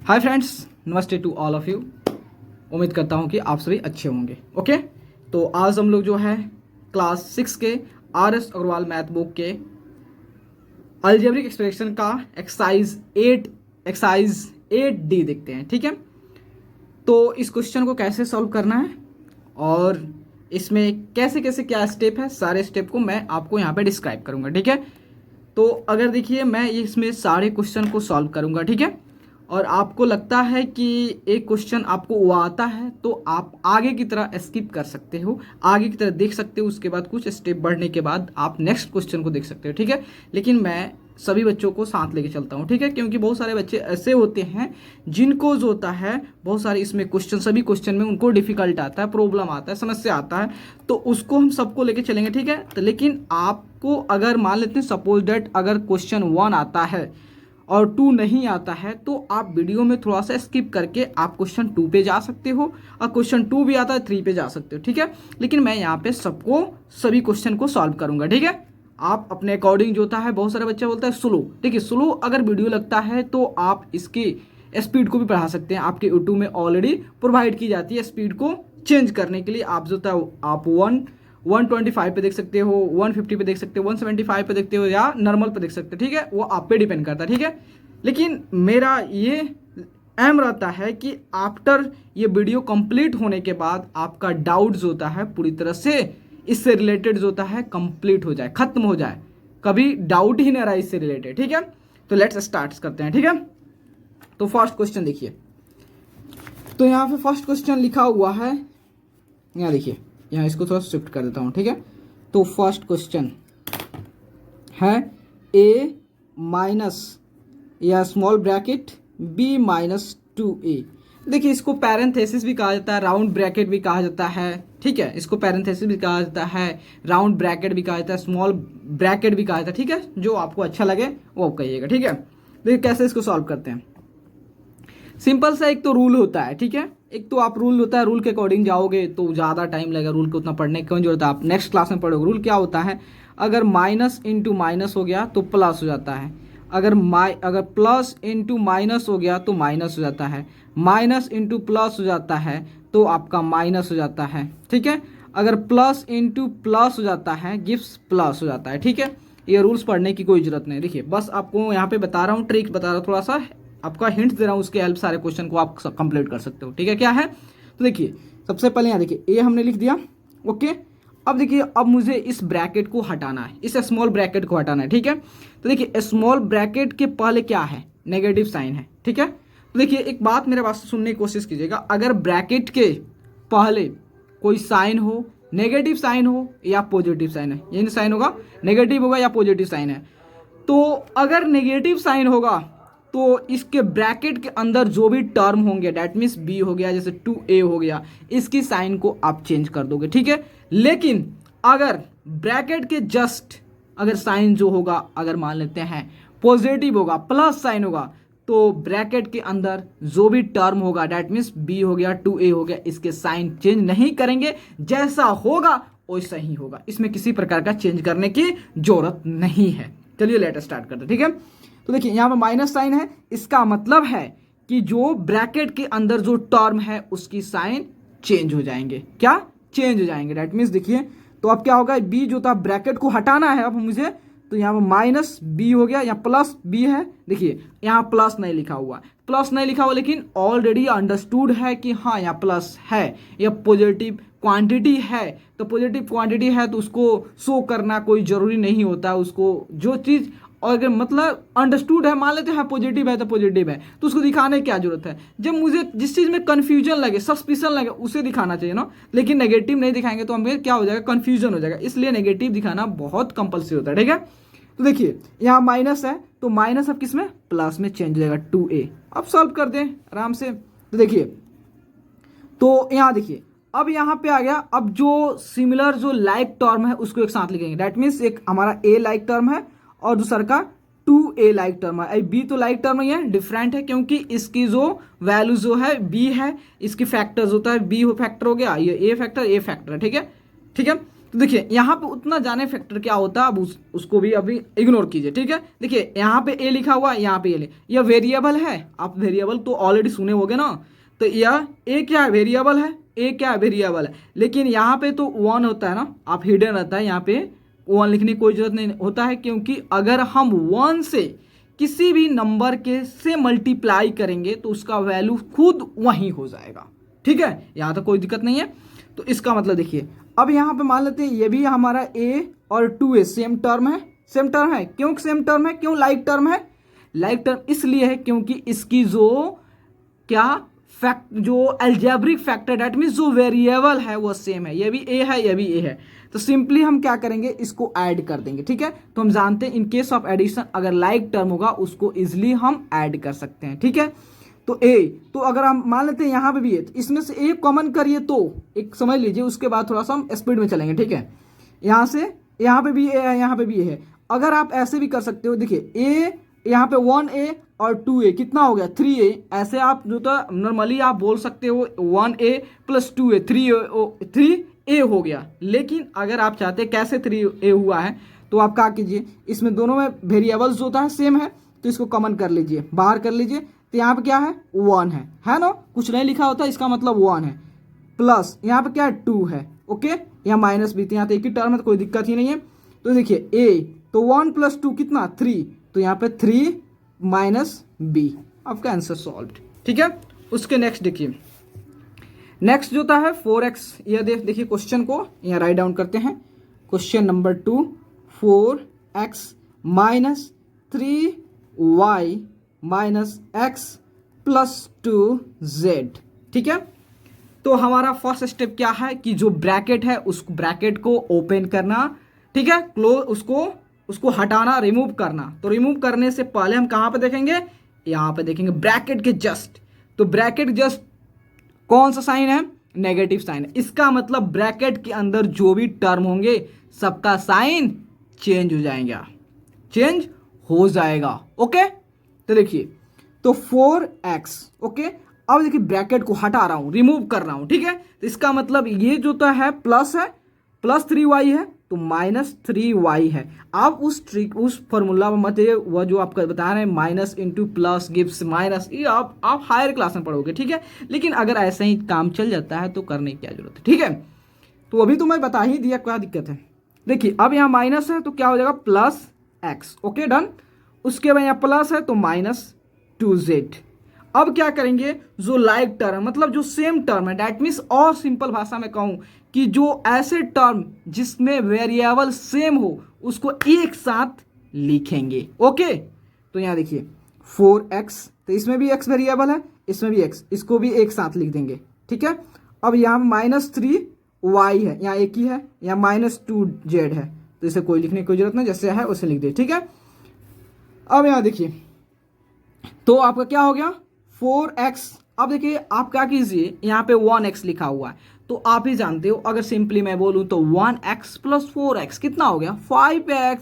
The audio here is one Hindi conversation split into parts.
हाय फ्रेंड्स, नमस्ते टू ऑल ऑफ यू। उम्मीद करता हूँ कि आप सभी अच्छे होंगे। ओके, तो आज हम लोग जो है क्लास 6 के RS अग्रवाल मैथ बुक के अलजेब्रिक एक्सप्रेशन का एक्सरसाइज 8D देखते हैं। ठीक है, तो इस क्वेश्चन को कैसे सॉल्व करना है और इसमें कैसे कैसे क्या स्टेप है, सारे स्टेप को मैं आपको यहाँ पे डिस्क्राइब करूँगा। ठीक है, तो अगर देखिए मैं इसमें सारे क्वेश्चन को सॉल्व करूँगा। ठीक है, और आपको लगता है कि एक क्वेश्चन आपको वो आता है तो आप आगे की तरह स्किप कर सकते हो, आगे की तरह देख सकते हो, उसके बाद कुछ स्टेप बढ़ने के बाद आप नेक्स्ट क्वेश्चन को देख सकते हो। ठीक है, लेकिन मैं सभी बच्चों को साथ लेके चलता हूँ। ठीक है, क्योंकि बहुत सारे बच्चे ऐसे होते हैं जिनको जो होता है बहुत सारे इसमें क्वेश्चन, सभी क्वेश्चन में उनको डिफिकल्ट आता है, प्रॉब्लम आता है, समस्या आता है, तो उसको हम सबको लेके चलेंगे। ठीक है, तो लेकिन आपको अगर मान लेते हैं सपोज डेट अगर क्वेश्चन 1 आता है और 2 नहीं आता है तो आप वीडियो में थोड़ा सा स्किप करके आप क्वेश्चन 2 पे जा सकते हो, और क्वेश्चन 2 भी आता है 3 पे जा सकते हो। ठीक है, लेकिन मैं यहाँ पे सभी क्वेश्चन को सॉल्व करूंगा। ठीक है, आप अपने अकॉर्डिंग जो होता है, बहुत सारे बच्चे बोलते हैं स्लो। ठीक है, स्लो अगर वीडियो लगता है तो आप इसकी स्पीड को भी बढ़ा सकते हैं। आपके यूट्यूब में ऑलरेडी प्रोवाइड की जाती है स्पीड को चेंज करने के लिए। आप जो होता है आप 125 पे देख सकते हो, 150 पे देख सकते हो, 175 पे देखते हो, या नॉर्मल पे देख सकते हो। ठीक है, वो आप पे डिपेंड करता है। ठीक है, लेकिन मेरा ये एम रहता है कि आफ्टर ये वीडियो कंप्लीट होने के बाद आपका डाउट्स होता है पूरी तरह से इससे रिलेटेड जो होता है कंप्लीट हो जाए, खत्म हो जाए, कभी डाउट ही नहीं रहा इससे रिलेटेड। ठीक है, तो लेट्स स्टार्ट करते हैं। ठीक है, तो फर्स्ट क्वेश्चन देखिए, तो यहाँ पे फर्स्ट क्वेश्चन लिखा हुआ है, यहाँ देखिए, यहाँ इसको थोड़ा शिफ्ट कर देता हूँ। ठीक है, तो फर्स्ट क्वेश्चन है a माइनस या small bracket b minus 2a। देखिए, इसको पैरेंथेसिस भी कहा जाता है, राउंड ब्रैकेट भी कहा जाता है। ठीक है, इसको पैरेंथेसिस भी कहा जाता है, राउंड ब्रैकेट भी कहा जाता है, स्मॉल ब्रैकेट भी कहा जाता है। ठीक है, जो आपको अच्छा लगे वो आप कहिएगा। ठीक है, देखिए कैसे इसको सॉल्व करते हैं। सिंपल सा एक तो रूल होता है। ठीक है, एक तो आप रूल होता है, रूल के अकॉर्डिंग जाओगे तो ज़्यादा टाइम लगेगा, रूल को उतना पढ़ने की जरूरत है, आप नेक्स्ट क्लास में पढ़ोगे। रूल क्या होता है, अगर माइनस इंटू माइनस हो गया तो प्लस हो जाता है, अगर प्लस इंटू माइनस हो गया तो माइनस हो जाता है, माइनस इंटू प्लस हो जाता है तो आपका माइनस हो जाता है। ठीक है, अगर प्लस इंटू प्लस हो जाता है गिव्स प्लस हो जाता है। ठीक है, ये रूल्स पढ़ने की कोई जरूरत नहीं। देखिए, बस आपको यहाँ पे बता रहा हूँ, ट्रिक बता रहा हूँ, थोड़ा सा आपका हिंट दे रहा हूँ, उसके हेल्प सारे क्वेश्चन को आप कंप्लीट कर सकते हो। ठीक है, क्या है, तो देखिए सबसे पहले यहाँ देखिए ए हमने लिख दिया। ओके, अब देखिए, अब मुझे इस ब्रैकेट को हटाना है, इस स्मॉल ब्रैकेट को हटाना है। ठीक है, तो देखिए स्मॉल ब्रैकेट के पहले क्या है, नेगेटिव साइन है। ठीक है, तो देखिए एक बात मेरे पास सुनने की कोशिश कीजिएगा, अगर ब्रैकेट के पहले कोई साइन हो, नेगेटिव साइन हो या पॉजिटिव साइन है, यही साइन होगा, नेगेटिव होगा या पॉजिटिव साइन है, तो अगर नेगेटिव साइन होगा तो इसके ब्रैकेट के अंदर जो भी टर्म होंगे, डेट मीन्स बी हो गया, जैसे 2a हो गया, इसकी साइन को आप चेंज कर दोगे। ठीक है, लेकिन अगर ब्रैकेट के जस्ट अगर साइन जो होगा, अगर मान लेते हैं पॉजिटिव होगा, प्लस साइन होगा, तो ब्रैकेट के अंदर जो भी टर्म होगा, डेट मीन्स b हो गया, 2a हो गया, इसके साइन चेंज नहीं करेंगे, जैसा होगा वैसा ही होगा, इसमें किसी प्रकार का चेंज करने की जरूरत नहीं है। चलिए लेट स्टार्ट करते हैं। ठीक है, तो देखिए यहाँ पर माइनस साइन है, इसका मतलब है कि जो ब्रैकेट के अंदर जो टर्म है उसकी साइन चेंज हो जाएंगे। क्या चेंज हो जाएंगे, दैट मीन्स देखिए, तो अब क्या होगा, बी जो था ब्रैकेट को हटाना है अब मुझे, तो यहाँ पर माइनस बी हो गया, यहाँ प्लस बी है। देखिए यहाँ प्लस नहीं लिखा हुआ, प्लस नहीं लिखा हुआ, लेकिन ऑलरेडी अंडरस्टूड है कि हाँ यहाँ प्लस है, यह पॉजिटिव क्वांटिटी है, तो पॉजिटिव क्वांटिटी है तो उसको शो करना कोई जरूरी नहीं होता, उसको जो चीज़ और अगर मतलब अंडरस्टूड है, मान लेते हैं पॉजिटिव है तो पॉजिटिव है, तो उसको दिखाने की क्या जरूरत है। जब मुझे जिस चीज़ में कन्फ्यूजन लगे, सस्पिशन लगे, उसे दिखाना चाहिए ना, लेकिन नेगेटिव नहीं दिखाएंगे तो हमें क्या हो जाएगा, कन्फ्यूजन हो जाएगा, इसलिए नेगेटिव दिखाना बहुत कंपल्सरी होता है। ठीक है, तो देखिए यहाँ माइनस है तो माइनस अब किस में, प्लस में चेंज हो जाएगा, 2a। अब सॉल्व कर दें आराम से, तो देखिए, तो यहाँ देखिए अब यहाँ पे आ गया, अब जो सिमिलर जो लाइक टर्म है उसको एक साथ लिखेंगे, दैट मीन्स एक हमारा a लाइक टर्म है और दूसरा का 2a लाइक टर्म है। बी तो लाइक टर्म ही है, डिफरेंट है, क्योंकि इसकी जो वैल्यू जो है b है, इसकी फैक्टर्स होता है, b फैक्टर हो गया, ये a फैक्टर है। ठीक है, ठीक है, तो देखिए यहाँ पे उतना जाने फैक्टर क्या होता है, अब उसको भी अभी इग्नोर कीजिए, ठीक है। देखिए यहाँ पे ए लिखा हुआ है, यहाँ पे यह वेरिएबल है, आप वेरिएबल तो ऑलरेडी सुने होगे ना। तो यह ए क्या है, वेरिएबल है, ए क्या है, वेरिएबल है। लेकिन यहाँ पे तो 1 होता है ना, आप हिडन रहता है, यहाँ पे 1 लिखने की कोई जरूरत नहीं होता है, क्योंकि अगर हम 1 से किसी भी नंबर के से मल्टीप्लाई करेंगे तो उसका वैल्यू खुद वहीं हो जाएगा, ठीक है। यहाँ तो कोई दिक्कत नहीं है। तो इसका मतलब देखिए, अब यहाँ पे मान लेते हैं ये भी हमारा ए और 2a सेम टर्म है, सेम टर्म है। क्यों सेम टर्म है, क्यों लाइक टर्म है? लाइक टर्म इसलिए है क्योंकि इसकी जो क्या फैक्ट, जो अलजेब्रिक फैक्टर डेट मीन्स जो वेरिएबल है वो सेम है, ये भी ए है, ये भी ए है। तो सिंपली हम क्या करेंगे, इसको ऐड कर देंगे, ठीक है। तो हम जानते हैं इन केस ऑफ एडिशन अगर लाइक टर्म होगा उसको इजिली हम ऐड कर सकते हैं, ठीक है। तो ए, तो अगर हम मान लेते हैं यहाँ पे भी है, तो इसमें से ए कॉमन करिए तो एक समझ लीजिए, उसके बाद थोड़ा सा हम स्पीड में चलेंगे, ठीक है। यहाँ से यहाँ पे भी ए है, यहाँ पे भी ए है। अगर आप ऐसे भी कर सकते हो, देखिए ए यहाँ पे 1a और 2a कितना हो गया, 3a। ऐसे आप जो तो नॉर्मली आप बोल सकते हो 1a प्लस 2a 3a हो गया। लेकिन अगर आप चाहते हैं कैसे 3a हुआ है, तो आप क्या कीजिए, इसमें दोनों में वेरिएबल्स जो होता है सेम है, तो इसको कॉमन कर लीजिए, बाहर कर लीजिए। तो यहाँ पे क्या है, 1 है ना, कुछ नहीं लिखा होता, इसका मतलब 1 है। प्लस यहाँ पे क्या है, 2 है, ओके। यहाँ माइनस भी, यहाँ तो एक ही टर्म है तो कोई दिक्कत ही नहीं है। तो देखिए ए, तो 1 + 2 कितना, 3, तो यहाँ पे 3 - b, आपका आंसर सॉल्व, ठीक है। उसके नेक्स्ट देखिए, नेक्स्ट जो होता है 4x, यह देखिए क्वेश्चन को यहाँ राइट डाउन करते हैं। Question number 2, 4x - 3y - x + 2z, ठीक है। तो हमारा फर्स्ट स्टेप क्या है कि जो ब्रैकेट है उस ब्रैकेट को ओपन करना, ठीक है, क्लोज, उसको हटाना, रिमूव करना। तो रिमूव करने से पहले हम कहाँ पे देखेंगे, यहाँ पे देखेंगे ब्रैकेट के जस्ट। तो ब्रैकेट जस्ट कौन सा साइन है, नेगेटिव साइन है। इसका मतलब ब्रैकेट के अंदर जो भी टर्म होंगे सबका साइन चेंज हो जाएगा, चेंज हो जाएगा, ओके। तो देखिए, तो 4x, ओके। अब देखिए ब्रैकेट को हटा रहा हूं, रिमूव कर रहा हूं, ठीक है। तो इसका मतलब ये जो तो है प्लस है, प्लस 3y है, तो -3y है। आप उस फॉर्मूला में मत, वह जो आपका बता रहे हैं minus into plus gives minus, ये आप हायर क्लास में पढ़ोगे, ठीक है। लेकिन अगर ऐसे ही काम चल जाता है तो करने की क्या जरूरत है, ठीक है। तो अभी तो मैं बता ही दिया, क्या दिक्कत है। देखिए अब यहाँ माइनस है तो क्या हो जाएगा, +x, ओके डन। उसके बाद यहाँ प्लस है तो -2z। अब क्या करेंगे, जो लाइक टर्म मतलब जो सेम टर्म है, डैट मीन्स और सिंपल भाषा में कहूँ कि जो ऐसे टर्म जिसमें वेरिएबल सेम हो उसको एक साथ लिखेंगे, ओके। तो यहाँ देखिए 4x, तो इसमें भी x वेरिएबल है, इसमें भी x, इसको भी एक साथ लिख देंगे, ठीक है। अब यहाँ -3y है, यहाँ एक ही है, यहाँ -2z है, तो इसे कोई लिखने की कोई जरूरत नहीं, जैसे है उसे लिख दे, ठीक है। अब यहाँ देखिए, तो आपका क्या हो गया 4x। अब देखिए आप क्या कीजिए, यहाँ पे 1x लिखा हुआ है, तो आप ही जानते हो, अगर सिंपली मैं बोलूँ तो 1x + 4x कितना हो गया, 5x,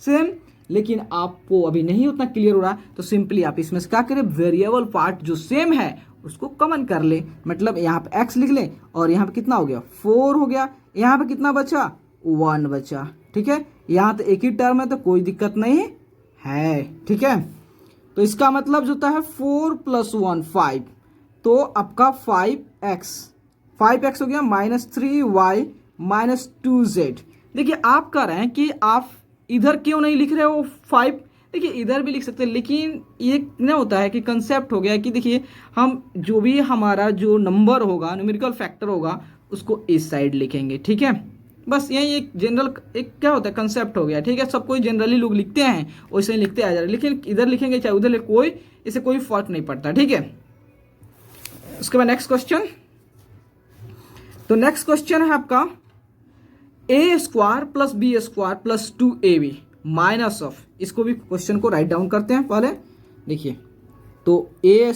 सेम। लेकिन आपको अभी नहीं उतना क्लियर हो रहा, तो सिंपली आप इसमें से क्या करें, वेरिएबल पार्ट जो सेम है उसको कॉमन कर ले, मतलब यहाँ पे x लिख ले, और यहाँ पे कितना हो गया, 4 हो गया। यहाँ पे कितना बचा, 1 बचा, ठीक है। यहाँ तो एक ही टर्म है तो कोई दिक्कत नहीं है, ठीक है। तो इसका मतलब जो होता है 4 + 1 5, तो आपका 5x हो गया, -3y -2z। देखिए आप कह रहे हैं कि आप इधर क्यों नहीं लिख रहे हो 5, देखिए इधर भी लिख सकते हैं, लेकिन ये क्या होता है कि कंसेप्ट हो गया कि देखिए हम जो भी हमारा जो नंबर होगा, न्यूमेरिकल फैक्टर होगा, उसको इस साइड लिखेंगे, ठीक है। बस यही एक जनरल एक क्या होता है कंसेप्ट हो गया, ठीक है। सब कोई जनरली लोग लिखते हैं वैसे ही लिखते आ जा रहे, लेकिन इधर लिखेंगे चाहे उधर कोई, इससे कोई फर्क नहीं पड़ता, ठीक है। उसके बाद नेक्स्ट क्वेश्चन, तो नेक्स्ट क्वेश्चन है आपका a² + b² + 2ab -, इसको भी क्वेश्चन को राइट डाउन करते हैं पहले। देखिए तो a²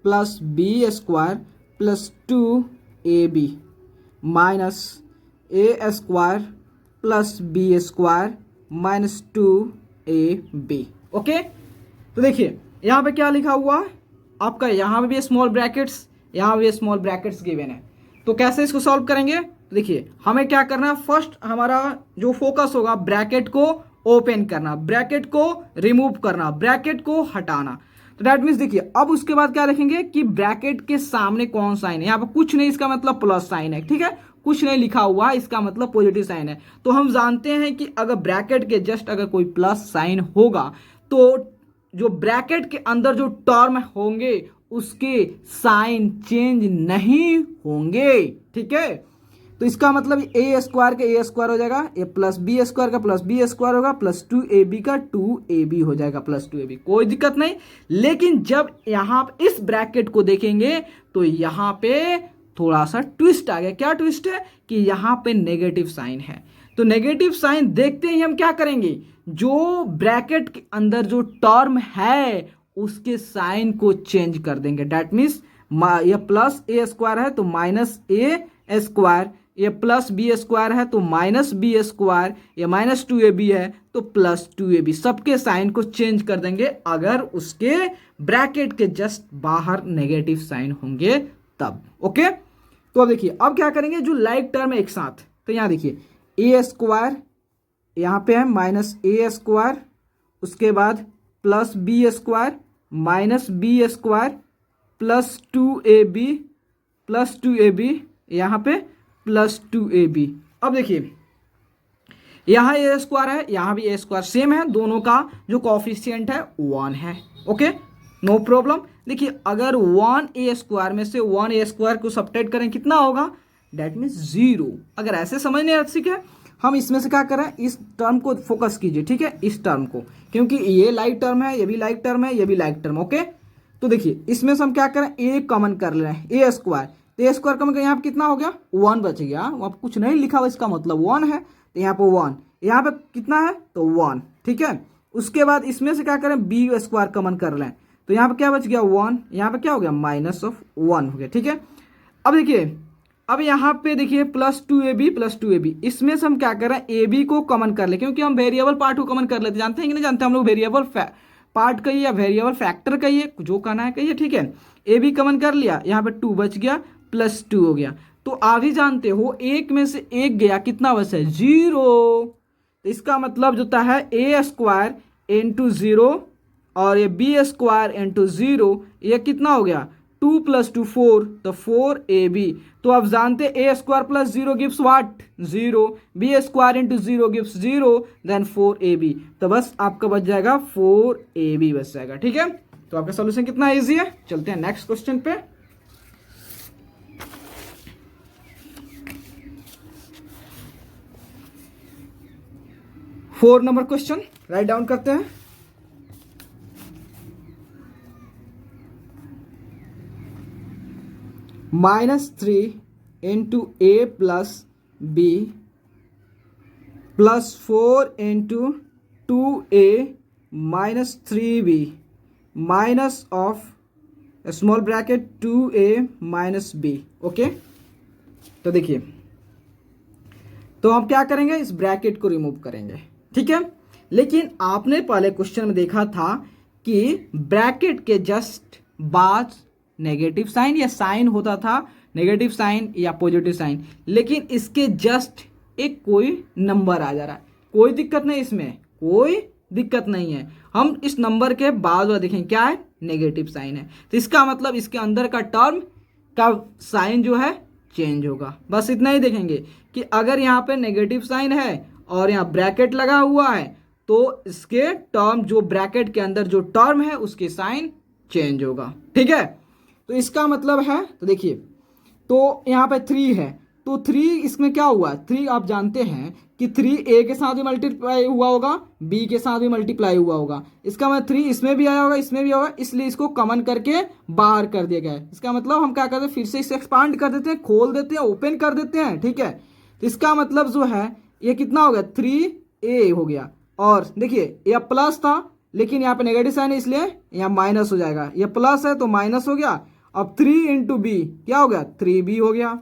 + b² + 2ab -a² + b² - 2ab, okay. तो देखिए यहाँ पे क्या लिखा हुआ आपका, यहाँ पे भी स्मॉल ब्रैकेट्स, यहाँ भी स्मॉल ब्रैकेट्स गिवन है। तो कैसे इसको सॉल्व करेंगे, तो देखिए हमें क्या करना है, फर्स्ट हमारा जो फोकस होगा ब्रैकेट को ओपन करना, ब्रैकेट को रिमूव करना, ब्रैकेट को हटाना। तो दैट मीन्स देखिए अब उसके बाद क्या देखेंगे कि ब्रैकेट के सामने कौन साइन है, यहाँ पर कुछ नहीं, इसका मतलब प्लस साइन है, ठीक है, कुछ नहीं लिखा हुआ है, इसका मतलब पॉजिटिव साइन है। तो हम जानते हैं कि अगर ब्रैकेट के जस्ट अगर कोई प्लस साइन होगा तो जो ब्रैकेट के अंदर जो टर्म होंगे उसके साइन चेंज नहीं होंगे, ठीक है। तो इसका मतलब ए स्क्वायर का ए स्क्वायर हो जाएगा, ए प्लस बी स्क्वायर का प्लस बी स्क्वायर होगा, प्लस 2ab का 2ab हो जाएगा, प्लस 2ab, कोई दिक्कत नहीं। लेकिन जब यहां इस ब्रैकेट को देखेंगे तो यहां पे थोड़ा सा ट्विस्ट आ गया। क्या ट्विस्ट है कि यहां पे नेगेटिव साइन है। तो नेगेटिव साइन देखते ही हम क्या करेंगे, जो ब्रैकेट के अंदर जो टर्म है उसके साइन को चेंज कर देंगे। दैट मीन्स ये प्लस ए स्क्वायर है तो माइनस ए स्क्वायर, ये प्लस बी स्क्वायर है तो माइनस बी स्क्वायर, ये माइनस 2ab है तो प्लस 2ab, सबके साइन को चेंज कर देंगे अगर उसके ब्रैकेट के जस्ट बाहर नेगेटिव साइन होंगे तब। ओके, तो अब देखिए अब क्या करेंगे, जो लाइक टर्म है एक साथ, तो यहां देखिए ए स्क्वायर यहां पे है माइनस ए स्क्वायर, उसके बाद plus b square minus b square plus 2ab यहां पे प्लस 2ab। अब देखिए यहां ए स्क्वायर है, यहां भी ए स्क्वायर सेम है, दोनों का जो कॉफिशिएंट है 1 है। Okay, no problem. देखिए अगर 1a स्क्वायर में से 1a स्क्वायर को सब्ट्रैक्ट करें कितना होगा, डेट मीन्स 0। अगर ऐसे समझने सीखे हम इसमें से क्या करें, इस टर्म को फोकस कीजिए, ठीक है, इस टर्म को, क्योंकि ये लाइक टर्म है, ये भी लाइक टर्म है, ये भी लाइक टर्म। ओके, तो देखिए इसमें से हम क्या करें, ए कॉमन कर ले रहे हैं, ए स्क्वायर, तो ए स्क्वायर कॉमन कर यहाँ पे कितना हो गया 1 बच गया, वहां पर कुछ नहीं लिखा हुआ, इसका मतलब 1 है, तो यहाँ पे 1, यहाँ पे कितना है तो 1, ठीक है। उसके बाद इसमें से क्या करें, बी स्क्वायर कॉमन कर लें, तो यहाँ पे क्या बच गया 1, यहाँ पे क्या हो गया माइनस ऑफ 1 हो गया, ठीक है। अब देखिए अब यहाँ पे देखिए प्लस 2ab, इसमें से हम क्या कर रहे हैं, ए बी को कॉमन कर ले, क्योंकि हम वेरिएबल पार्ट को कॉमन कर लेते, जानते हैं कि नहीं जानते हम लोग, वेरिएबल पार्ट कहिए या वेरिएबल फैक्टर कहिए, जो कहना है कहिए, ठीक है। ए बी कॉमन कर लिया, यहाँ पे 2 बच गया, प्लस 2 हो गया। तो आप ही जानते हो एक में से एक गया, कितना बचा है 0। तो इसका मतलब जो होता है ए स्क्वायर इंटू 0 और ये बी स्क्वायर इंटू 0, ये कितना हो गया 2 + 2 4, तो 4ab। तो आप जानते a square plus 0 gives what 0, b square into 0 gives 0, then 4ab। तो बस आपका बच जाएगा 4ab बच जाएगा, ठीक है। तो आपका सोल्यूशन कितना इजी है। चलते हैं नेक्स्ट क्वेश्चन पे। Four number question write down करते हैं। -3 into a plus b plus 4 into 2a minus 3b minus of small bracket 2a minus b। Okay, तो देखिए तो हम क्या करेंगे, इस ब्रैकेट को रिमूव करेंगे, ठीक है। लेकिन आपने पहले क्वेश्चन में देखा था कि ब्रैकेट के जस्ट बाद नेगेटिव साइन या साइन होता था, नेगेटिव साइन या पॉजिटिव साइन, लेकिन इसके जस्ट एक कोई नंबर आ जा रहा है, कोई दिक्कत नहीं, इसमें कोई दिक्कत नहीं है। हम इस नंबर के बाद वाला देखें क्या है, नेगेटिव साइन है, तो इसका मतलब इसके अंदर का टर्म का साइन जो है चेंज होगा। बस इतना ही देखेंगे कि अगर यहाँ पे नेगेटिव साइन है और यहाँ ब्रैकेट लगा हुआ है तो इसके टर्म, जो ब्रैकेट के अंदर जो टर्म है उसके साइन चेंज होगा, ठीक है। तो इसका मतलब है, तो देखिए तो यहाँ पे 3 है, तो 3 इसमें क्या हुआ, 3 आप जानते हैं कि 3 ए के साथ भी मल्टीप्लाई हुआ होगा, बी के साथ भी मल्टीप्लाई हुआ होगा, इसका मतलब 3 इसमें भी आया होगा, इसमें भी होगा, इसलिए इसको कॉमन करके बाहर कर दिया गया है। इसका मतलब हम क्या करते हैं, फिर से इसे एक्सपांड कर देते हैं, खोल देते हैं, ओपन कर देते हैं, ठीक है। तो इसका मतलब जो है ये कितना हो गया 3a हो गया, और देखिए यह प्लस था लेकिन यहाँ पे नेगेटिव साइन है इसलिए यहाँ माइनस हो जाएगा, यह प्लस है तो माइनस हो गया। अब 3 इंटू बी क्या हो गया 3b हो गया।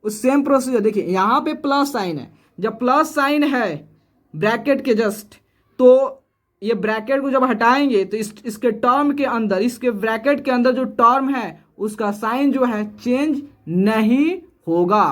उस सेम प्रोसीजर देखिए यहाँ पे प्लस साइन है, जब प्लस साइन है ब्रैकेट के जस्ट, तो ये ब्रैकेट को जब हटाएंगे तो इसके टर्म के अंदर, इसके ब्रैकेट के अंदर जो टर्म है उसका साइन जो है चेंज नहीं होगा।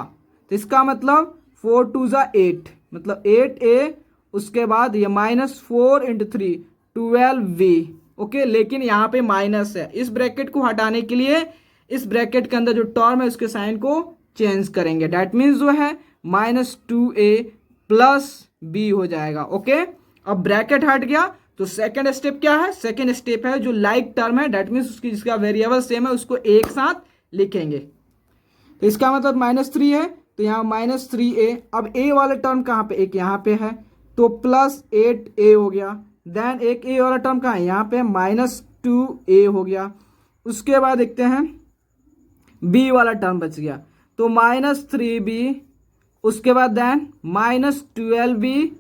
तो तो इसका मतलब 4 2 ज़ा 8, मतलब 8a, उसके बाद ये -4 × 3 12v। ओके, लेकिन यहाँ पे माइनस है, इस ब्रैकेट को हटाने के लिए इस ब्रैकेट के अंदर जो टर्म है उसके साइन को चेंज करेंगे। डैट मीन्स जो है -2a + b हो जाएगा। ओके, अब ब्रैकेट हट गया तो सेकेंड स्टेप क्या है? सेकेंड स्टेप है जो लाइक टर्म है, डैट मीन्स उसकी जिसका वेरिएबल सेम है उसको एक साथ लिखेंगे। तो इसका मतलब -3 है तो यहाँ -3a। अब a वाला टर्म कहाँ पे? एक यहाँ पे है तो +8a हो गया। देन एक a वाला टर्म कहाँ है? यहाँ पे -2a हो गया। उसके बाद देखते हैं b वाला टर्म बच गया तो -3b, उसके बाद then -12b,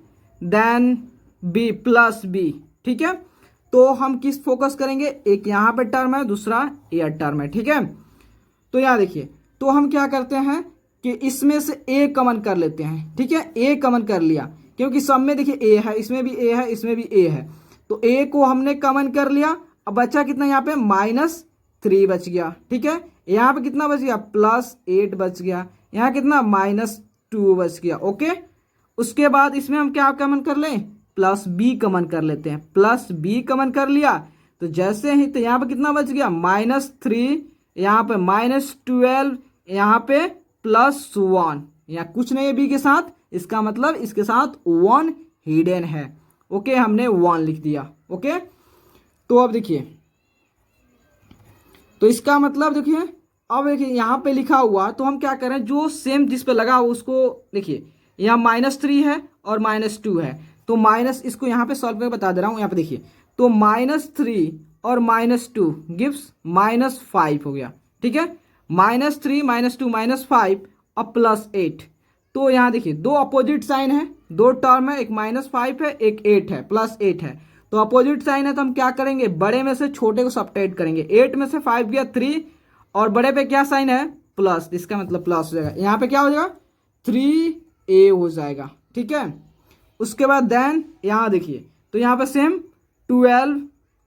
then b + b। ठीक है, तो हम किस फोकस करेंगे? एक यहाँ पे टर्म है, दूसरा ये टर्म है। ठीक है, तो यहाँ देखिए, तो हम क्या करते हैं कि इसमें से a कॉमन कर लेते हैं। ठीक है, a कॉमन कर लिया क्योंकि सब में देखिए a है, इसमें भी a है, इसमें भी a है, तो a को हमने कॉमन कर लिया। अब बचा कितना? यहाँ पे -3 बच गया। ठीक है, यहाँ पे कितना बच गया? +8 बच गया। यहाँ कितना? -2 बच गया। ओके, उसके बाद इसमें हम क्या कॉमन कर लें? +b कॉमन कर लेते हैं। +b कॉमन कर लिया तो जैसे ही, तो यहाँ पे कितना बच गया? -3, यहाँ पे -12, यहाँ पे +1, यहाँ कुछ नहीं है b के साथ, इसका मतलब इसके साथ 1 हिडन है। ओके, हमने 1 लिख दिया। ओके, तो अब देखिए, तो इसका मतलब देखिए, अब देखिए यहाँ पे लिखा हुआ, तो हम क्या करें? जो सेम जिस पे लगा हुआ उसको देखिए, यहाँ -3 है और -2 है, तो माइनस, इसको यहाँ पे सॉल्व करके बता दे रहा हूँ। यहाँ पे देखिए, तो -3 और -2 गिव्स -5 हो गया। ठीक है, -3 -2 -5 अब +8। तो यहाँ देखिए दो अपोजिट साइन है, दो टर्म है, एक -5 है, एक 8 है, +8 है, तो अपोजिट साइन है तो हम क्या करेंगे? बड़े में से छोटे को सबट्रैक्ट करेंगे। 8 में से 5 गया 3 और बड़े पे क्या साइन है? प्लस, इसका मतलब प्लस हो जाएगा। यहाँ पे क्या हो जाएगा? 3a हो जाएगा। ठीक है, उसके बाद देन यहाँ देखिए, तो यहाँ पे सेम 12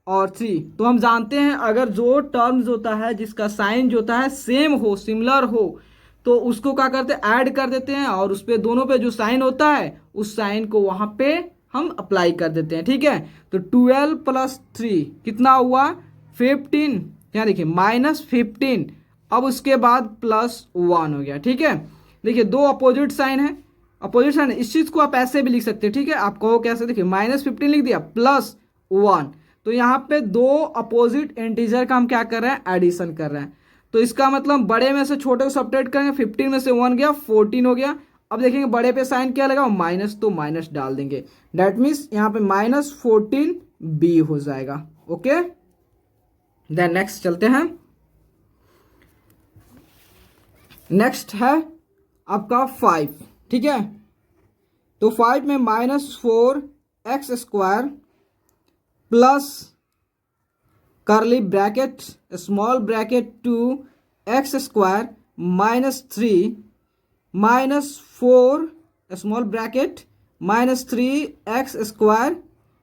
और 3, तो हम जानते हैं अगर जो टर्म्स होता है जिसका साइन जो होता है सेम हो, सिमिलर हो, तो उसको क्या करते हैं? ऐड कर देते हैं और उस पे दोनों पे जो साइन होता है उस साइन को वहां पे हम अप्लाई कर देते हैं। ठीक है, तो 12 + 3 कितना हुआ? 15। यहाँ देखिए -15, अब उसके बाद +1 हो गया। ठीक है, देखिए दो अपोजिट साइन है, अपोजिट साइन, इस चीज को आप ऐसे भी लिख सकते हैं। ठीक है, आप कहो कैसे? देखिए -15 लिख दिया, +1, तो यहाँ पे दो अपोजिट इंटीजर का हम क्या कर रहे हैं? एडिशन कर रहे हैं। तो इसका मतलब बड़े में से छोटे को सबट्रैक्ट करेंगे, 15 में से 1 गया, 14 हो गया। अब देखेंगे बड़े पे साइन क्या लगा? माइनस, तो माइनस डाल देंगे। डेट मीन्स यहाँ पे -14b हो जाएगा। ओके, देन नेक्स्ट चलते हैं। नेक्स्ट है आपका 5। ठीक है, तो 5 में -4x² plus curly bracket small bracket 2x² -3 -4 small bracket -3x²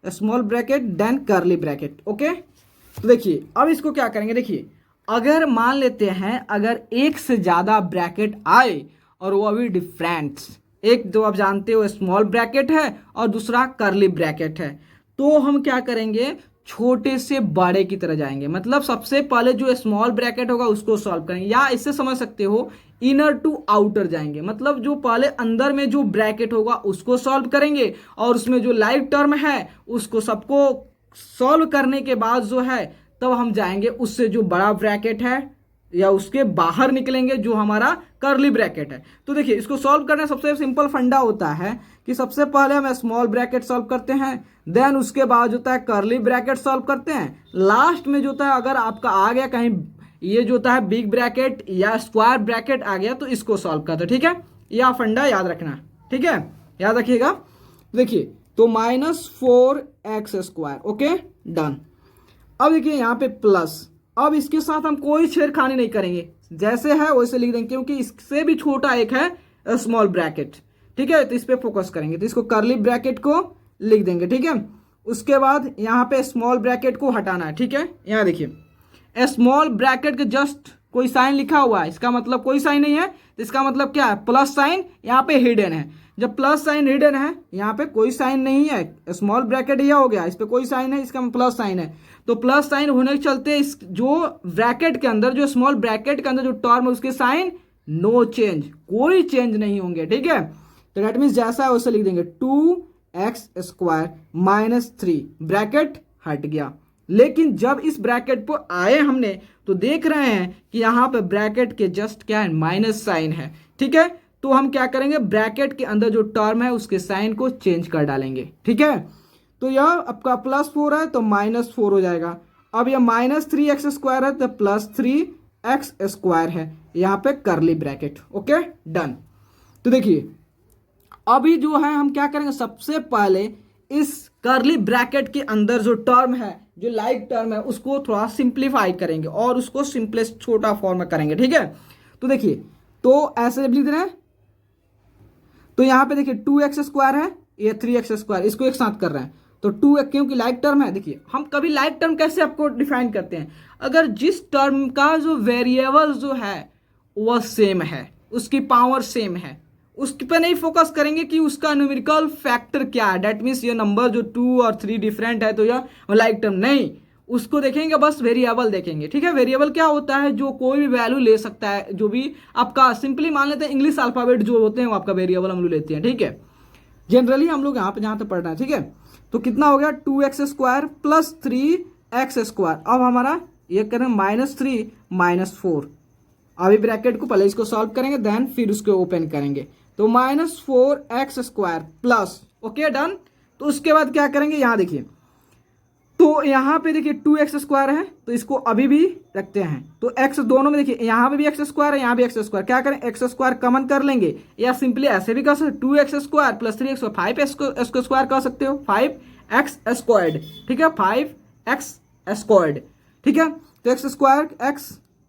small bracket then curly bracket. Okay, तो देखिए अब इसको क्या करेंगे? देखिए अगर मान लेते हैं अगर एक से ज़्यादा ब्रैकेट आए और वो अभी डिफरेंट, एक जो आप जानते हो स्मॉल ब्रैकेट है और दूसरा कर्ली ब्रैकेट है, तो हम क्या करेंगे? छोटे से बड़े की तरह जाएंगे। मतलब सबसे पहले जो स्मॉल ब्रैकेट होगा उसको सॉल्व करेंगे, या इससे समझ सकते हो इनर टू आउटर जाएंगे। मतलब जो पहले अंदर में जो ब्रैकेट होगा उसको सॉल्व करेंगे और उसमें जो लाइव टर्म है उसको सबको सॉल्व करने के बाद जो है तब हम जाएंगे उससे जो बड़ा ब्रैकेट है या उसके बाहर निकलेंगे जो हमारा कर्ली ब्रैकेट है। तो देखिए इसको सॉल्व करने सबसे सिंपल फंडा होता है कि सबसे पहले हम स्मॉल ब्रैकेट सॉल्व करते हैं, देन उसके बाद होता है कर्ली ब्रैकेट सॉल्व करते हैं, लास्ट में जो होता है अगर आपका आ गया कहीं ये जो होता है बिग ब्रैकेट या स्क्वायर ब्रैकेट आ गया तो इसको सॉल्व करते हैं। ठीक है, यह फंडा याद रखना। ठीक है, याद रखिएगा। देखिए तो -4x²। Okay, done. अब देखिए यहाँ पे प्लस, अब इसके साथ हम कोई छेड़खानी नहीं करेंगे, जैसे है वैसे लिख देंगे क्योंकि इससे भी छोटा एक है स्मॉल ब्रैकेट। ठीक है, तो इस पे फोकस करेंगे, तो इसको कर्ली ब्रैकेट को लिख देंगे। ठीक है, उसके बाद यहाँ पे स्मॉल ब्रैकेट को हटाना है। ठीक है, यहाँ देखिए स्मॉल ब्रैकेट के जस्ट कोई साइन लिखा हुआ है, इसका मतलब कोई साइन नहीं है, तो इसका मतलब क्या है, प्लस साइन यहाँ पे हिडन है। जब प्लस साइन हिडन है, यहाँ पे कोई साइन नहीं है, स्मॉल ब्रैकेट यह हो गया, इस पे कोई साइन है, इसका प्लस साइन है, तो प्लस साइन होने के चलते इस जो ब्रैकेट के अंदर, जो स्मॉल ब्रैकेट के अंदर जो टर्म है उसके साइन नो चेंज, कोई चेंज नहीं होंगे, ठीक है। तो डेट मीन्स जैसा है वैसे लिख देंगे 2x² माइनस 3, ब्रैकेट हट गया। लेकिन जब इस ब्रैकेट पर आए हमने तो देख रहे हैं कि यहाँ पे ब्रैकेट के जस्ट क्या है, माइनस साइन है, ठीक है। तो हम क्या करेंगे, ब्रैकेट के अंदर जो टर्म है उसके साइन को चेंज कर डालेंगे, ठीक है। तो यह आपका +4 है तो -4 हो जाएगा। अब यह -3x² है तो +3x² है, यहाँ पे करली ब्रैकेट, ओके डन। तो देखिए अभी जो है हम क्या करेंगे, सबसे पहले इस करली ब्रैकेट के अंदर जो टर्म है, जो लाइक टर्म है, उसको थोड़ा सिंप्लीफाई करेंगे और उसको सिंपलेस्ट छोटा फॉर्म में करेंगे, ठीक है। तो देखिए तो ऐसे लिख रहे हैं, तो यहाँ पे देखिए 2x² है, ये 3x², इसको एक साथ कर रहे हैं तो 2, क्योंकि लाइक टर्म है। देखिए हम कभी लाइक टर्म कैसे आपको डिफाइन करते हैं, अगर जिस टर्म का जो वेरिएबल जो है वह सेम है, उसकी पावर सेम है, उस पर नहीं फोकस करेंगे कि उसका न्यूमेरिकल फैक्टर क्या है, डेट मीन्स ये नंबर जो 2 और 3 डिफरेंट है तो यह लाइक टर्म नहीं, उसको देखेंगे, बस वेरिएबल देखेंगे, ठीक है। वेरिएबल क्या होता है, जो कोई भी वैल्यू ले सकता है, जो भी आपका सिंपली मान लेते हैं इंग्लिश अल्फाबेट जो होते हैं वो आपका वेरिएबल हम लोग लेते हैं, ठीक है। जनरली हम लोग यहाँ पे जहाँ तक पढ़ रहे हैं, ठीक है। तो कितना हो गया 2x² प्लस 3x²। अब हमारा ये करें -3 -4, अभी ब्रैकेट को पहले इसको सॉल्व करेंगे देन फिर उसको ओपन करेंगे, तो -4x² प्लस, ओके डन। तो उसके बाद क्या करेंगे, यहाँ देखिए, तो यहाँ पे देखिए 2x² है तो इसको अभी भी रखते हैं, तो x दोनों में देखिए यहाँ पे भी x² है, यहाँ भी x², क्या करें x² कॉमन कर लेंगे, या सिंपली ऐसे भी कर सकते 2x² प्लस 3x, 5x² कर सकते हो, 5x², ठीक है, 5x², ठीक है। तो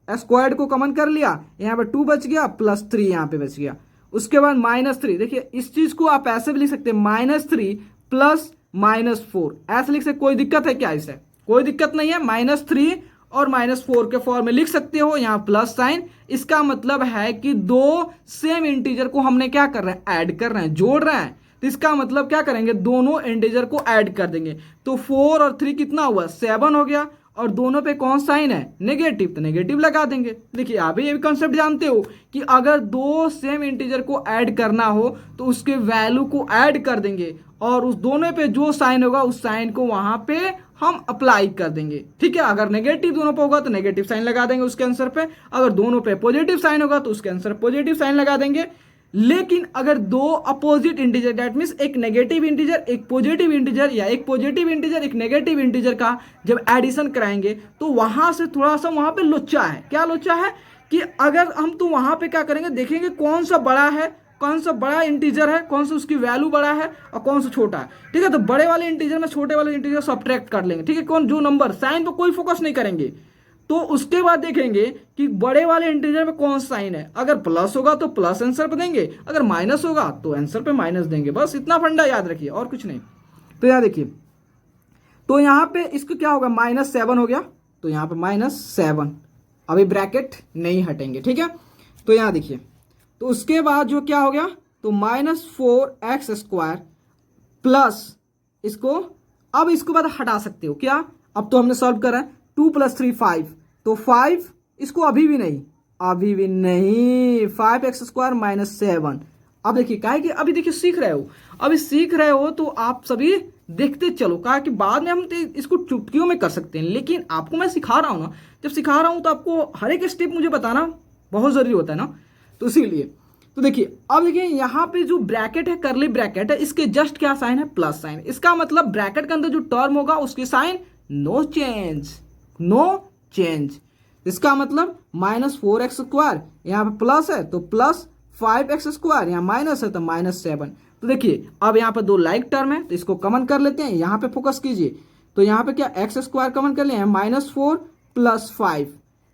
x² को कॉमन कर लिया, यहाँ पे 2 बच गया प्लस 3 यहाँ पे बच गया। उसके बाद -3, देखिए इस चीज को आप ऐसे भी लिख सकते हैं -3 प्लस -4, ऐसे लिख सकते, कोई दिक्कत है क्या, इसे कोई दिक्कत नहीं है, -3 और -4 के फॉर्म में लिख सकते हो, यहाँ प्लस साइन, इसका मतलब है कि दो सेम इंटीजर को हमने क्या कर रहे हैं, ऐड कर रहे हैं, जोड़ रहे हैं। तो इसका मतलब क्या करेंगे, दोनों इंटीजर को ऐड कर देंगे, तो 4 और 3 कितना हुआ, 7 हो गया, और दोनों पे कौन साइन है, नेगेटिव, तो नेगेटिव लगा देंगे। देखिए आप ये भी कॉन्सेप्ट जानते हो कि अगर दो सेम इंटीजर को ऐड करना हो तो उसके वैल्यू को ऐड कर देंगे और उस दोनों पे जो साइन होगा उस साइन को वहां पे हम अप्लाई कर देंगे, ठीक है। अगर नेगेटिव दोनों पे होगा तो नेगेटिव साइन लगा देंगे उसके आंसर पे, अगर दोनों पे पॉजिटिव साइन होगा तो उसके आंसर पॉजिटिव साइन लगा देंगे। लेकिन अगर दो अपोजिट इंटीजर, दैट मीन्स एक नेगेटिव इंटीजर एक पॉजिटिव इंटीजर, या एक पॉजिटिव इंटीजर एक नेगेटिव इंटीजर का जब एडिशन कराएंगे तो वहां से थोड़ा सा वहां पे लोचा है, क्या लोचा है कि अगर हम तो वहां पे क्या करेंगे, देखेंगे कौन सा बड़ा है, कौन सा बड़ा इंटीजर है, कौन सा उसकी वैल्यू बड़ा है और कौन सा छोटा है, ठीक है। तो बड़े वाले इंटीजर में छोटे वाले इंटीजर सब्ट्रैक्ट कर लेंगे, ठीक है। कौन जो नंबर, साइन पर कोई फोकस नहीं करेंगे, तो उसके बाद देखेंगे कि बड़े वाले इंटीजर में कौन सा साइन है, अगर प्लस होगा तो प्लस आंसर पे देंगे, अगर माइनस होगा तो आंसर पे माइनस देंगे, बस इतना फंडा याद रखिए और कुछ नहीं। तो यहाँ देखिए, तो यहाँ पे इसको क्या होगा, -7 हो गया, तो यहाँ पे -7, अभी ब्रैकेट नहीं हटेंगे, ठीक है। तो यहाँ देखिए, तो उसके बाद जो क्या हो गया, तो -4x² प्लस इसको, अब इसको बाद हटा सकते हो क्या, अब तो हमने सॉल्व करा है, 2 + 3 5, तो 5, इसको अभी भी नहीं 5x² - 7। अब देखिए क्या है कि अभी देखिए सीख रहे हो तो आप सभी देखते चलो, कहा कि बाद में हम इसको चुटकियों में कर सकते हैं, लेकिन आपको मैं सिखा रहा हूं ना, जब सिखा रहा हूं तो आपको हर एक स्टेप मुझे बताना बहुत जरूरी होता है ना, तो इसीलिए। तो देखिए अब देखिए यहाँ पे जो ब्रैकेट है, करली ब्रैकेट है, इसके जस्ट क्या साइन है, प्लस साइन, इसका मतलब ब्रैकेट के अंदर जो टर्म होगा उसके साइन नो चेंज, इसका मतलब -4x², यहाँ पे प्लस है तो प्लस 5x², यहाँ माइनस है तो -7। तो देखिए अब यहाँ पे दो लाइक टर्म है तो इसको कॉमन कर लेते हैं, यहाँ पे फोकस कीजिए, तो यहाँ पे क्या x² कॉमन कर लिया, -4 + 5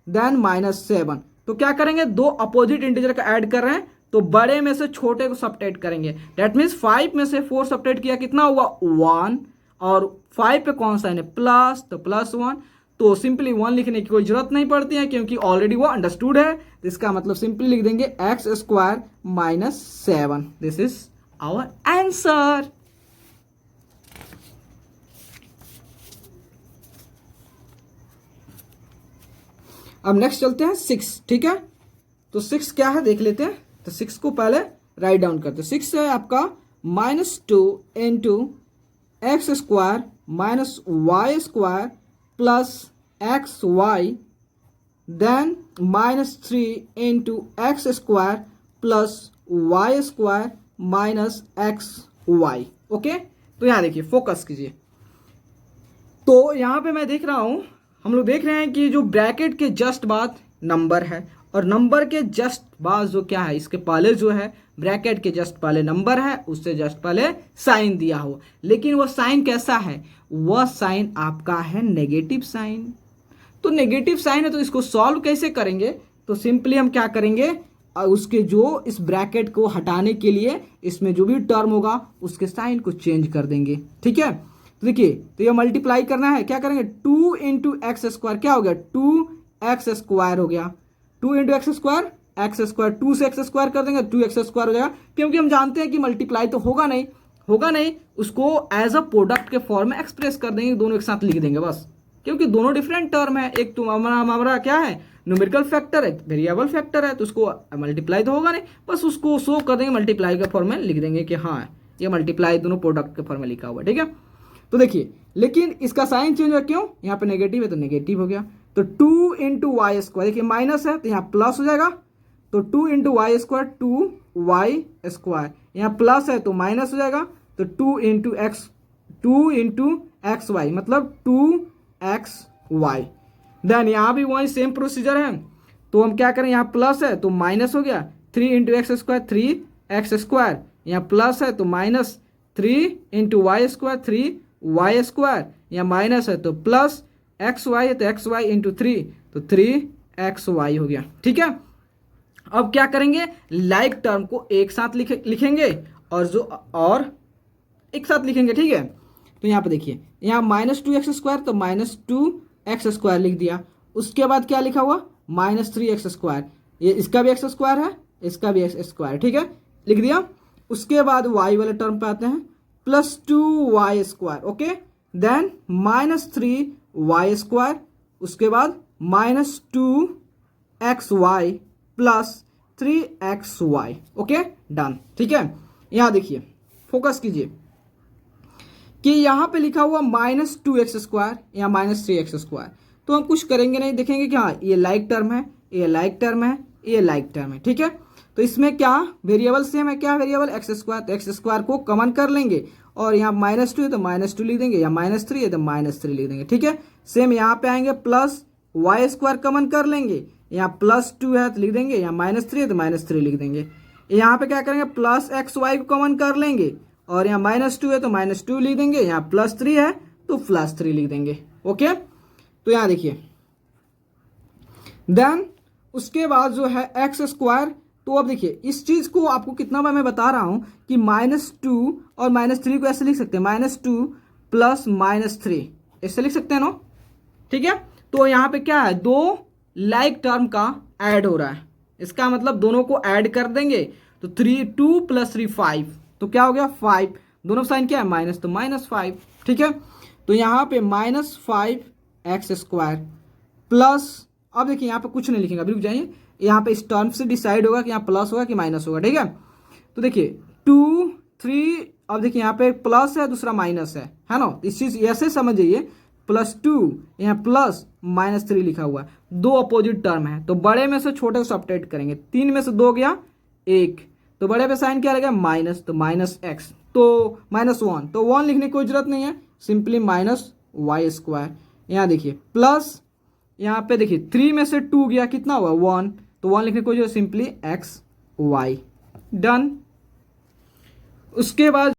देन -7। तो क्या करेंगे, दो अपोजिट इंटीजर का ऐड कर रहे हैं तो बड़े में से छोटे को सबट्रैक्ट करेंगे, दैट मीन्स 5 में से 4 सबट्रैक्ट किया कितना हुआ, 1, और 5 पे कौन सा है, प्लस, तो +1, तो सिंपली 1 लिखने की कोई जरूरत नहीं पड़ती है क्योंकि ऑलरेडी वो अंडरस्टूड है। तो इसका मतलब सिंपली लिख देंगे x square minus 7। This is our answer. अब नेक्स्ट चलते हैं 6, ठीक है। तो 6 क्या है देख लेते हैं। तो 6 को पहले राइट डाउन करते हैं। 6 है आपका -2 into x square minus y square plus x y, then -3 into x square plus y square minus x y. Okay, तो यहाँ देखिए, फोकस कीजिए। तो यहाँ पे मैं देख रहा हूँ, हम लोग देख रहे हैं कि जो ब्रैकेट के जस्ट बाद नंबर है और नंबर के जस्ट बाद जो क्या है, इसके पहले जो है ब्रैकेट के जस्ट पहले नंबर है, उससे जस्ट पहले साइन दिया हो। लेकिन वो साइन कैसा है, वह साइन आपका है नेगेटिव साइन। तो नेगेटिव साइन है तो इसको सॉल्व कैसे करेंगे, तो सिंपली हम क्या करेंगे, उसके जो इस ब्रैकेट को हटाने के लिए इसमें जो भी टर्म होगा उसके साइन को चेंज कर देंगे। ठीक है, तो देखिए, तो ये मल्टीप्लाई करना है, क्या करेंगे 2 इंटू एक्स स्क्वायर, क्या हो गया 2x स्क्वायर हो गया। 2 इंटू एक्स स्क्वायर, 2 से एक्स स्क्वायर कर देंगे, 2x स्क्वायर हो जाएगा। क्योंकि हम जानते हैं कि मल्टीप्लाई तो होगा नहीं, उसको एज अ प्रोडक्ट के फॉर्म में एक्सप्रेस कर देंगे, दोनों एक साथ लिख देंगे बस। क्योंकि दोनों डिफरेंट टर्म है, एक तो हमारा क्या है न्यूमेरिकल फैक्टर है, वेरिएबल फैक्टर है, तो उसको मल्टीप्लाई तो होगा नहीं, बस उसको शो कर देंगे, मल्टीप्लाई के फॉर्म में लिख देंगे कि हाँ ये मल्टीप्लाई दोनों प्रोडक्ट के फॉर्म में लिखा हुआ। ठीक है, तो देखिए, लेकिन इसका साइन चेंज हुआ, क्यों, यहाँ पे नेगेटिव है तो नेगेटिव हो गया। तो 2 इंटू वाई स्क्वायर, देखिए माइनस है तो यहाँ प्लस हो जाएगा, तो 2 into y square 2y square, यहाँ प्लस है तो माइनस हो जाएगा, तो 2 इंटू एक्स वाई मतलब 2xy। देन यहाँ भी वही सेम प्रोसीजर है, तो हम क्या करें, यहाँ प्लस है तो माइनस हो गया, 3 into x square 3x square, यहाँ प्लस है तो minus 3 into y square 3y square, यहाँ माइनस है तो प्लस xy है तो xy इंटू 3 तो 3xy हो गया। ठीक है, अब क्या करेंगे, लाइक टर्म को एक साथ लिखेंगे और एक साथ लिखेंगे। ठीक है, तो यहाँ पे देखिए, यहाँ -2x स्क्वायर तो -2x स्क्वायर लिख दिया। उसके बाद क्या लिखा हुआ -3x स्क्वायर, ये इसका भी x स्क्वायर है, इसका भी x स्क्वायर। ठीक है, लिख दिया। उसके बाद y वाले टर्म पे आते हैं, +2y square. Okay, then -3y square, उसके बाद -2xy plus 3xy। Okay, done. ठीक है, यहाँ देखिए, फोकस कीजिए कि यहाँ पे लिखा हुआ -2x स्क्वायर या -3x स्क्वायर, तो हम कुछ करेंगे नहीं, देखेंगे कि हाँ ये लाइक टर्म है, ये लाइक टर्म है, ये लाइक टर्म है। ठीक है, तो इसमें क्या वेरिएबल सेम है, क्या वेरिएबल x स्क्वायर, तो x स्क्वायर को कॉमन कर लेंगे और यहाँ -2 है तो -2 लिख देंगे, या -3 है तो -3 लिख देंगे। ठीक है, सेम यहाँ पे आएंगे, प्लस y स्क्वायर कॉमन कर लेंगे, यहाँ +2 है तो लिख देंगे, यहाँ -3 है तो -3 लिख देंगे। यहाँ पे क्या करेंगे, प्लस xy को कॉमन कर लेंगे और यहाँ -2 है तो -2 लिख देंगे, यहाँ +3 है तो +3 लिख देंगे। ओके, तो यहाँ देखिए, देन उसके बाद जो है एक्स स्क्वायर, तो अब देखिए इस चीज को आपको कितना बार मैं बता रहा हूं कि -2 और -3 को ऐसे लिख सकते हैं, -2 प्लस -3 ऐसे लिख सकते हैं नो। ठीक है, तो यहाँ पे क्या है, दो लाइक टर्म का ऐड हो रहा है, इसका मतलब दोनों को ऐड कर देंगे तो 2 + 3 5, तो क्या हो गया 5, दोनों साइन क्या है माइनस, तो -5। ठीक है, तो यहाँ पे -5x स्क्वायर प्लस, अब देखिए यहाँ पे कुछ नहीं लिखेंगे, अभी रुक जाइए, यहाँ पे इस टर्म से डिसाइड होगा कि यहाँ प्लस होगा कि माइनस होगा। ठीक है, तो देखिए 2 3, अब देखिए यहाँ पे प्लस है, दूसरा माइनस है ना, इस चीज ऐसे समझ जाइए, +2 यहाँ प्लस -3 लिखा हुआ है, दो अपोजिट टर्म है, तो बड़े में से छोटे को सब्ट्रैक्ट करेंगे, 3 में से 2 गया 1, तो बड़े पे साइन क्या रहेगा माइनस, तो -x, तो -1, तो 1 लिखने की कोई जरूरत नहीं है, सिंपली -y स्क्वायर। यहाँ देखिए प्लस, यहाँ पे देखिए 3 में से 2 गया, कितना हुआ 1, तो 1 लिखने को जो सिंपली xy, डन। उसके बाद